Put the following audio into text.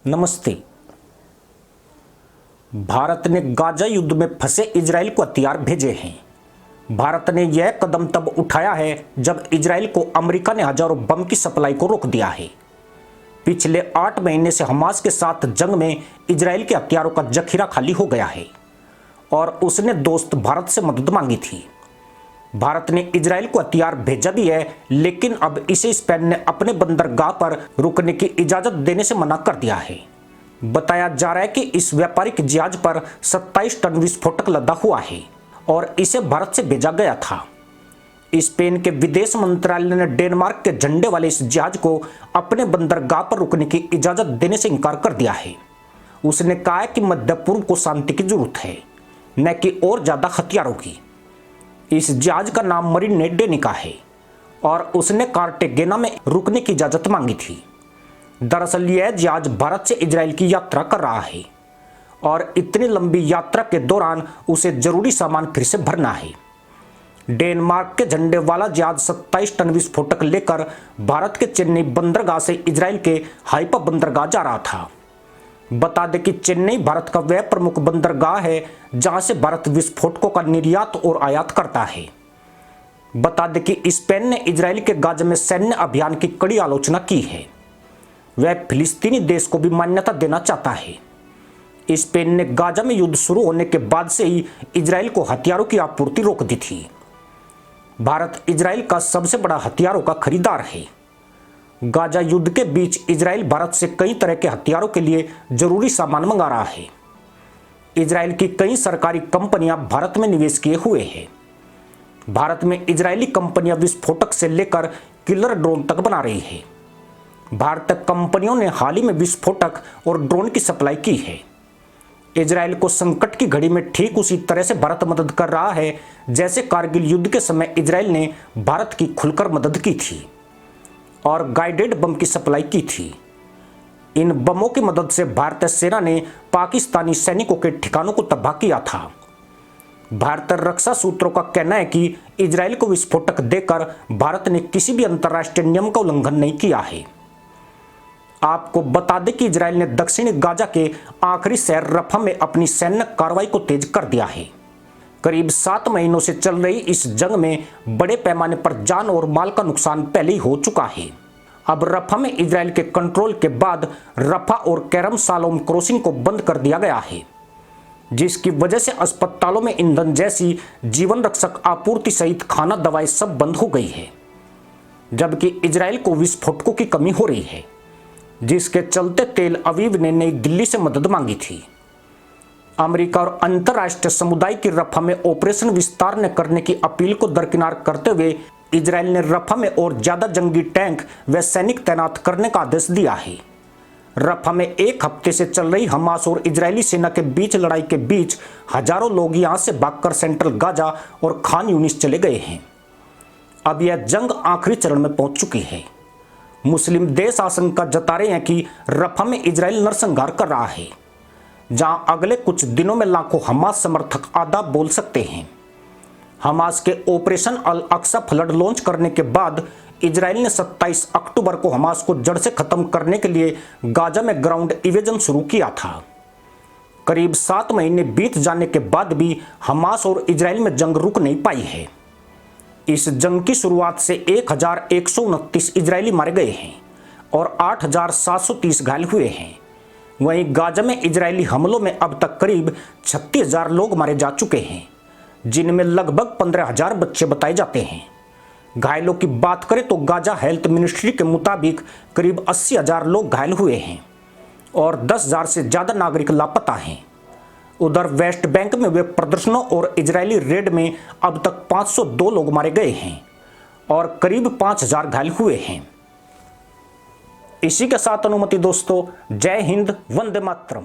नमस्ते। भारत ने गाजा युद्ध में फंसे इजराइल को हथियार भेजे हैं। भारत ने यह कदम तब उठाया है जब इजराइल को अमेरिका ने हजारों बम की सप्लाई को रोक दिया है। पिछले 8 महीने से हमास के साथ जंग में इजराइल के हथियारों का जखीरा खाली हो गया है और उसने दोस्त भारत से मदद मांगी थी। भारत ने इजराइल को हथियार भेजा भी है, लेकिन अब इसे स्पेन ने अपने बंदरगाह पर रुकने की इजाजत देने से मना कर दिया है। बताया जा रहा है कि इस व्यापारिक जहाज पर 27 टन विस्फोटक लदा हुआ है और इसे भारत से भेजा गया था। स्पेन के विदेश मंत्रालय ने डेनमार्क के झंडे वाले इस जहाज को अपने बंदरगाह पर रुकने की इजाजत देने से इनकार कर दिया है। उसने कहा है कि मध्य पूर्व को शांति की जरूरत है, न कि और ज्यादा हथियारों की। इस जहाज का नाम मरीन डेनिका है और उसने कार्टेगेना में रुकने की इजाजत मांगी थी। दरअसल यह जहाज भारत से इजराइल की यात्रा कर रहा है और इतनी लंबी यात्रा के दौरान उसे जरूरी सामान फिर से भरना है। डेनमार्क के झंडे वाला जहाज 27 टन विस्फोटक लेकर भारत के चेन्नई बंदरगाह से इजराइल के हाइफा बंदरगाह जा रहा था। बता दें कि चेन्नई भारत का वह प्रमुख बंदरगाह है जहां से भारत विस्फोटकों का निर्यात और आयात करता है। बता दें कि स्पेन ने इजराइल के गाजा में सैन्य अभियान की कड़ी आलोचना की है। वह फिलिस्तीनी देश को भी मान्यता देना चाहता है। स्पेन ने गाजा में युद्ध शुरू होने के बाद से ही इजराइल को हथियारों की आपूर्ति रोक दी थी। भारत इजराइल का सबसे बड़ा हथियारों का खरीदार है। गाजा युद्ध के बीच इजराइल भारत से कई तरह के हथियारों के लिए जरूरी सामान मंगा रहा है। इजराइल की कई सरकारी कंपनियां भारत में निवेश किए हुए हैं। भारत में इजरायली कंपनियां विस्फोटक से लेकर किलर ड्रोन तक बना रही है। भारतीय कंपनियों ने हाल ही में विस्फोटक और ड्रोन की सप्लाई की है। इजराइल को संकट की घड़ी में ठीक उसी तरह से भारत मदद कर रहा है जैसे कारगिल युद्ध के समय इजराइल ने भारत की खुलकर मदद की थी और गाइडेड बम की सप्लाई की थी। इन बमों की मदद से भारतीय सेना ने पाकिस्तानी सैनिकों के ठिकानों को तबाह किया था। भारतीय रक्षा सूत्रों का कहना है कि इजराइल को विस्फोटक देकर भारत ने किसी भी अंतर्राष्ट्रीय नियम का उल्लंघन नहीं किया है। आपको बता दें कि इजराइल ने दक्षिणी गाजा के आखिरी शहर रफा में अपनी सैन्य कार्रवाई को तेज कर दिया है। करीब 7 महीनों से चल रही इस जंग में बड़े पैमाने पर जान और माल का नुकसान पहले ही हो चुका है। अब रफा में इजराइल के कंट्रोल के बाद रफा और करम शालोम क्रॉसिंग को बंद कर दिया गया है, जिसकी वजह से अस्पतालों में ईंधन जैसी जीवन रक्षक आपूर्ति सहित खाना दवाई सब बंद हो गई है। जबकि इजराइल को विस्फोटकों की कमी हो रही है, जिसके चलते तेल अवीव ने नई दिल्ली से मदद मांगी थी। अमेरिका और अंतर्राष्ट्रीय समुदाय की रफा में ऑपरेशन विस्तार करने की अपील को दरकिनार करते हुए इजराइल ने रफा में और ज्यादा जंगी टैंक व सैनिक तैनात करने का आदेश दिया है। रफा में 1 हफ्ते से चल रही हमास और इजरायली सेना के बीच लड़ाई के बीच हजारों लोग यहां से भागकर सेंट्रल गाजा और खान यूनिस चले गए हैं। अब यह जंग आखिरी चरण में पहुंच चुकी है। मुस्लिम देश आशंका जता रहे हैं कि रफा में इजराइल नरसंहार कर रहा है, जहां अगले कुछ दिनों में लाखों हमास समर्थक आदाब बोल सकते हैं। हमास के ऑपरेशन अल अक्सा फ्लड लॉन्च करने के बाद इजराइल ने 27 अक्टूबर को हमास को जड़ से खत्म करने के लिए गाजा में ग्राउंड इवेजन शुरू किया था। करीब 7 महीने बीत जाने के बाद भी हमास और इजराइल में जंग रुक नहीं पाई है। इस जंग की शुरुआत से 1129 इजरायली मारे गए हैं और 8730 घायल हुए हैं। वहीं गाजा में इजरायली हमलों में अब तक करीब 36,000 लोग मारे जा चुके हैं, जिनमें लगभग 15,000 बच्चे बताए जाते हैं। घायलों की बात करें तो गाजा हेल्थ मिनिस्ट्री के मुताबिक करीब 80,000 लोग घायल हुए हैं और 10,000 से ज़्यादा नागरिक लापता हैं। उधर वेस्ट बैंक में हुए प्रदर्शनों और इजरायली रेड में अब तक 502 लोग मारे गए हैं और करीब 5,000 घायल हुए हैं। इसी के साथ अनुमति दोस्तों, जय हिंद, वंदे मातरम।